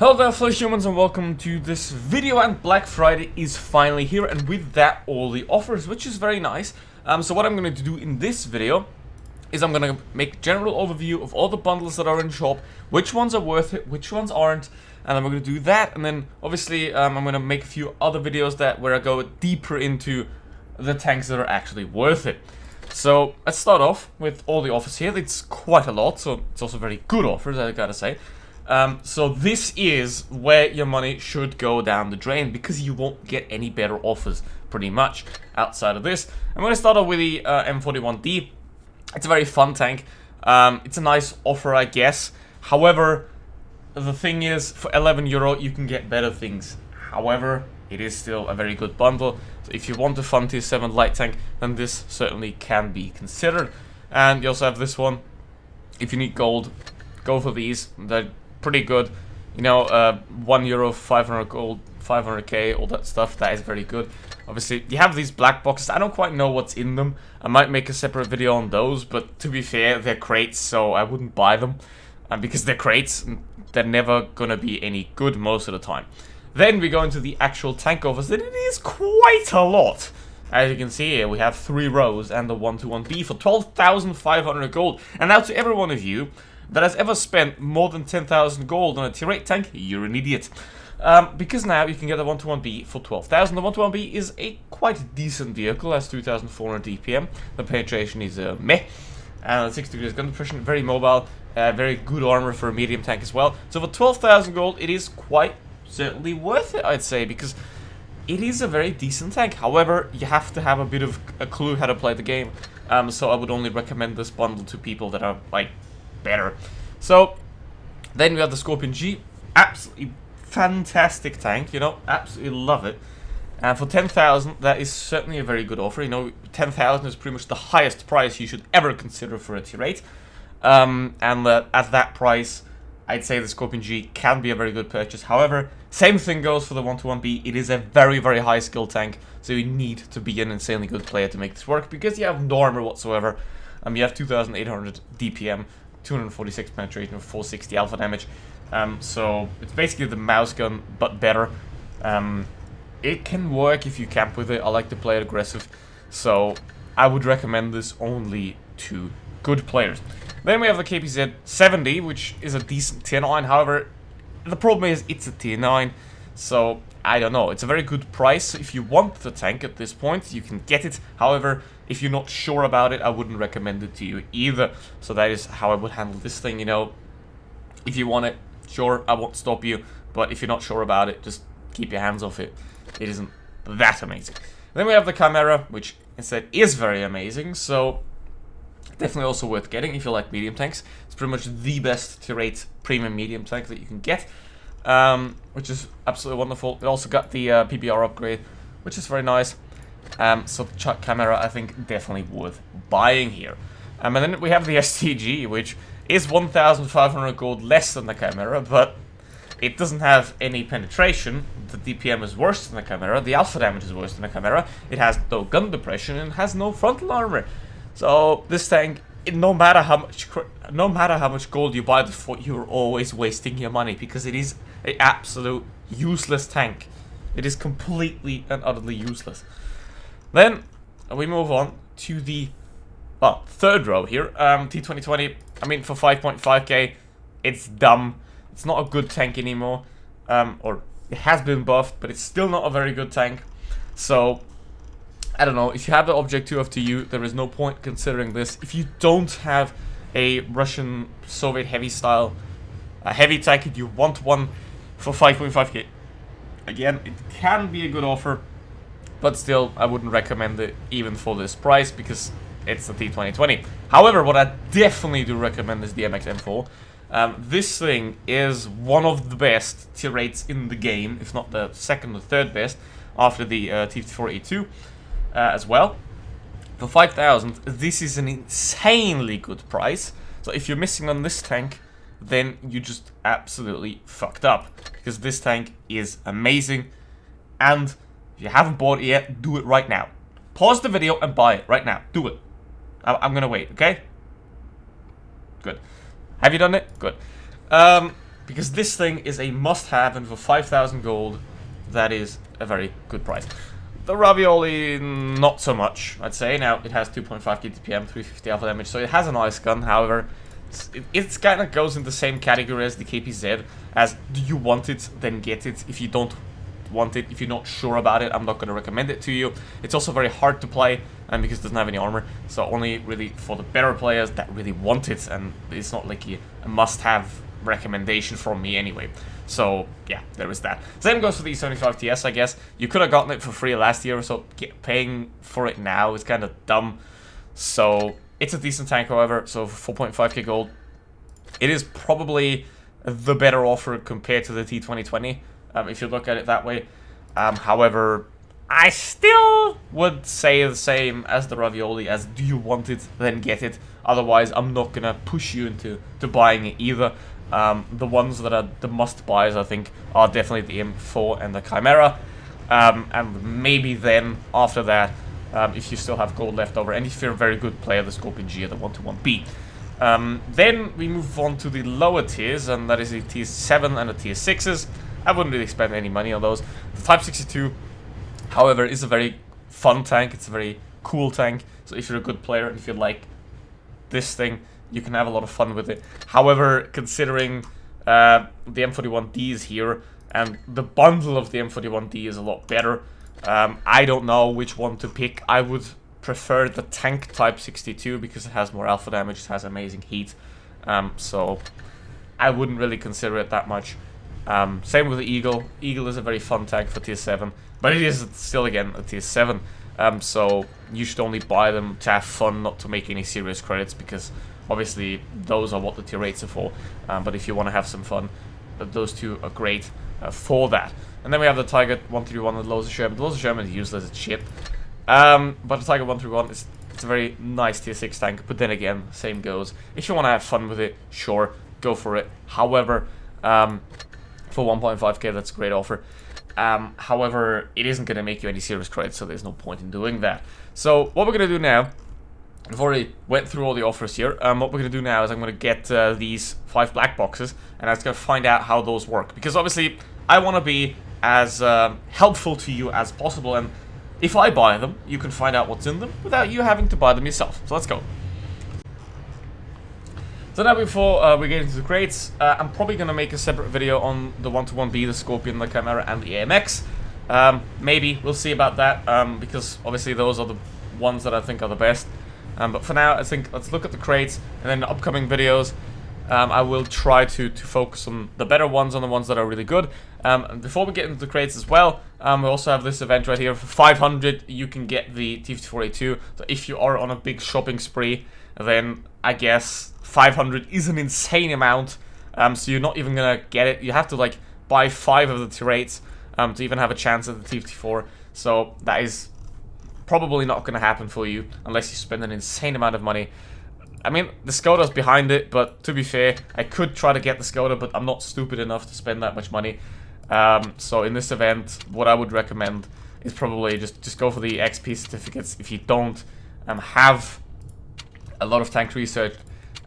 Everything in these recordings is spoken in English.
Hello there fellow humans and welcome to this video, and Black Friday is finally here, and with that all the offers, which is very nice. So what I'm going to do in this video is I'm going to make a general overview of all the bundles that are in shop, which ones are worth it, which ones aren't, and then we're going to do that, and then obviously I'm going to make a few other videos where I go deeper into the tanks that are actually worth it. So let's start off with all the offers here. It's quite a lot, so it's also very good offers, I gotta say. So this is where your money should go down the drain, because you won't get any better offers pretty much outside of this. I'm going to start off with the M41D. It's a very fun tank. It's a nice offer, I guess. However, the thing is, for €11 you can get better things. However, it is still a very good bundle. So if you want a fun tier 7 light tank, then this certainly can be considered. And you also have this one. If you need gold, go for these. They're pretty good. You know, €1, 500 gold, 500k, all that stuff. That is very good. Obviously, you have these black boxes. I don't quite know what's in them. I might make a separate video on those, but to be fair, they're crates, so I wouldn't buy them. Because they're crates, they're never gonna be any good most of the time. Then we go into the actual tank offers, and it is quite a lot. As you can see here, we have 3 rows and the 121B for 12,500 gold. And now to every one of you that has ever spent more than 10,000 gold on a tier 8 tank, you're an idiot. Because now you can get the 121B for 12,000. The 121B is a quite decent vehicle, has 2,400 DPM. The penetration is meh. And 6 degrees gun depression, very mobile, very good armor for a medium tank as well. So for 12,000 gold, it is quite certainly worth it, I'd say, because it is a very decent tank. However, you have to have a bit of a clue how to play the game. So I would only recommend this bundle to people that are, like, better. So then we have the Scorpion G. Absolutely fantastic tank, you know, absolutely love it. And for 10,000, that is certainly a very good offer. You know, 10,000 is pretty much the highest price you should ever consider for a tier 8. And at that price, I'd say the Scorpion G can be a very good purchase. However, same thing goes for the 121B. It is a very, very high skill tank, so you need to be an insanely good player to make this work, because you have no armor whatsoever. You have 2,800 DPM, 246 penetration, 460 alpha damage. So it's basically the mouse gun, but better. It can work if you camp with it. I like to play it aggressive, so I would recommend this only to good players. Then we have the KPZ 70, which is a decent tier 9. However, the problem is it's a tier 9, so I don't know. It's a very good price. If you want the tank at this point, you can get it. However, if you're not sure about it, I wouldn't recommend it to you either. So that is how I would handle this thing, you know. If you want it, sure, I won't stop you. But if you're not sure about it, just keep your hands off it. It isn't that amazing. Then we have the Chimera, which instead is very amazing. So definitely also worth getting if you like medium tanks. It's pretty much the best tier 8 premium medium tank that you can get, which is absolutely wonderful. It also got the PBR upgrade, which is very nice. So the Chimera, I think, definitely worth buying here. And then we have the STG, which is 1,500 gold less than the Chimera, but it doesn't have any penetration. The DPM is worse than the Chimera. The alpha damage is worse than the Chimera. It has no gun depression and has no frontal armor. So this tank, no matter how much gold you buy this for, you're always wasting your money, because it is an absolute useless tank. It is completely and utterly useless. Then we move on to the third row here. T2020. I mean, for 5.5k, it's dumb. It's not a good tank anymore. Or it has been buffed, but it's still not a very good tank. So I don't know, if you have the Object 2 FTU, there is no point considering this. If you don't have a Russian Soviet heavy style heavy tank and you want one for 5.5k, again, it can be a good offer, but still, I wouldn't recommend it even for this price, because it's the T2020. However, what I definitely do recommend is the MX-M4. This thing is one of the best tier 8s in the game, if not the second or third best, after the T4A2. As well. For 5,000, this is an insanely good price. So if you're missing on this tank, then you just absolutely fucked up, because this tank is amazing. And if you haven't bought it yet, do it right now. Pause the video and buy it right now. Do it. I'm gonna wait, okay? Good. Have you done it? Good. because this thing is a must-have, and for 5,000 gold, that is a very good price. The Ravioli, not so much, I'd say. Now, it has 2.5 KTPM, 350 alpha damage, so it has a nice gun. However, it kind of goes in the same category as the KPZ, as do you want it, then get it. If you don't want it, if you're not sure about it, I'm not going to recommend it to you. It's also very hard to play, and because it doesn't have any armor, so only really for the better players that really want it, and it's not like a must-have recommendation from me anyway. So yeah, there is that. Same goes for the E75TS, I guess. You could have gotten it for free last year, so paying for it now is kind of dumb. So it's a decent tank, however, so for 4.5k gold, it is probably the better offer compared to the T2020, if you look at it that way. However, I still would say the same as the Ravioli, as do you want it, then get it. Otherwise, I'm not going to push you into buying it either. The ones that are the must-buys, I think, are definitely the M4 and the Chimera. And maybe then, after that, if you still have gold left over, and if you're a very good player, the Scorpion G or the 121B. Then we move on to the lower tiers, and that is the tier 7 and the tier 6s. I wouldn't really spend any money on those. The Type 62, however, is a very fun tank. It's a very cool tank. So if you're a good player and if you like this thing, you can have a lot of fun with it. However, considering the M41D is here, and the bundle of the M41D is a lot better, I don't know which one to pick. I would prefer the tank Type 62 because it has more alpha damage, it has amazing heat. So I wouldn't really consider it that much. Same with the Eagle. Eagle is a very fun tank for tier 7, but it is still, again, a tier 7. So you should only buy them to have fun, not to make any serious credits, because obviously those are what the tier 8s are for. But if you want to have some fun, those two are great for that. And then we have the Tiger 131 and the Loser Sherman. The Loser Sherman is useless as shit. But the Tiger 131 it's a very nice tier 6 tank. But then again, same goes. If you want to have fun with it, sure, go for it. However, for 1.5k, that's a great offer. However, it isn't going to make you any serious credits, so there's no point in doing that. So what we're going to do now, I've already went through all the offers here. What we're going to do now is I'm going to get these 5 black boxes, and I'm going to find out how those work. Because obviously, I want to be as helpful to you as possible, and if I buy them, you can find out what's in them without you having to buy them yourself. So let's go. So now before we get into the crates, I'm probably going to make a separate video on the 121B, the Scorpion, the Chimera, and the AMX. Maybe, we'll see about that, because obviously those are the ones that I think are the best. But for now, I think let's look at the crates, and then in upcoming videos, I will try to focus on the better ones, on the ones that are really good. And before we get into the crates as well, we also have this event right here. For 500, you can get the T54A2. So if you are on a big shopping spree, then I guess 500 is an insane amount. So you're not even gonna get it. You have to like buy 5 of the tier 8s to even have a chance at the T54. So that is probably not gonna happen for you unless you spend an insane amount of money. I mean, the Skoda's behind it, but to be fair, I could try to get the Skoda, but I'm not stupid enough to spend that much money. So in this event, what I would recommend is probably just go for the XP certificates if you don't have a lot of tanks researched,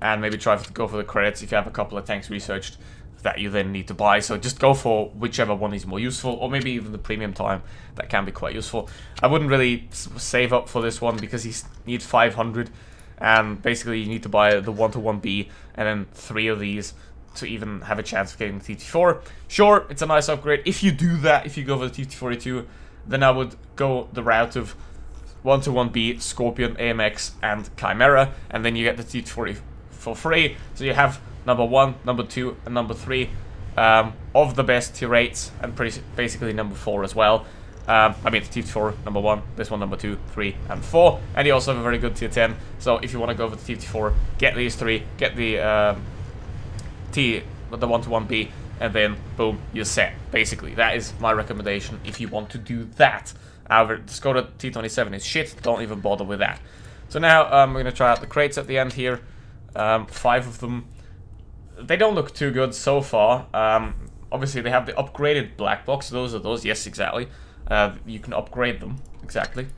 and maybe try to go for the credits if you have a couple of tanks researched that you then need to buy. So just go for whichever one is more useful, or maybe even the premium time, that can be quite useful. I wouldn't really save up for this one because you need 500, and basically you need to buy the 121B and then 3 of these to even have a chance of getting the TT4. Sure, it's a nice upgrade. If you do that, if you go for the TT42, then I would go the route of 121B, Scorpion, AMX, and Chimera, and then you get the TT40 for free. So you have number 1, number 2, and number 3 of the best tier 8s, and basically number 4 as well. I mean, the TT4 number 1, this one number 2, 3, and 4, and you also have a very good tier 10. So if you want to go for the TT4, get these 3, get the the 121B, and then boom, you're set. Basically, that is my recommendation if you want to do that. However, the Skoda T27 is shit. Don't even bother with that. So now we're going to try out the crates at the end here. 5 of them. They don't look too good so far. Obviously, they have the upgraded black box. Those are those. Yes, exactly. You can upgrade them. Exactly.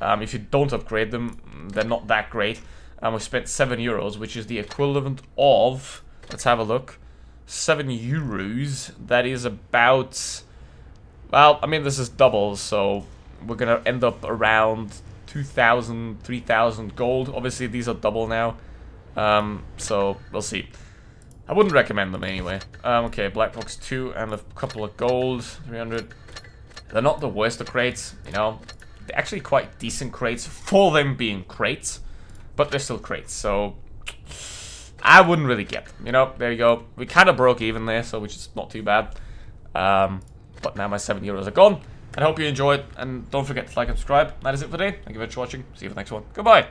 If you don't upgrade them, they're not that great. We spent €7, which is the equivalent of... Let's have a look. 7 euros, that is about, well, I mean, this is double, so we're gonna end up around 2,000, 3,000 gold. Obviously, these are double now, so we'll see. I wouldn't recommend them anyway. Okay, Black Box 2 and a couple of gold, 300. They're not the worst of crates, you know. They're actually quite decent crates for them being crates, but they're still crates, so I wouldn't really get them, you know. There you go. We kind of broke even there, so which is not too bad. But now my 7 euros are gone. And I hope you enjoyed, and don't forget to like and subscribe. That is it for today. Thank you very much for watching. See you for the next one. Goodbye.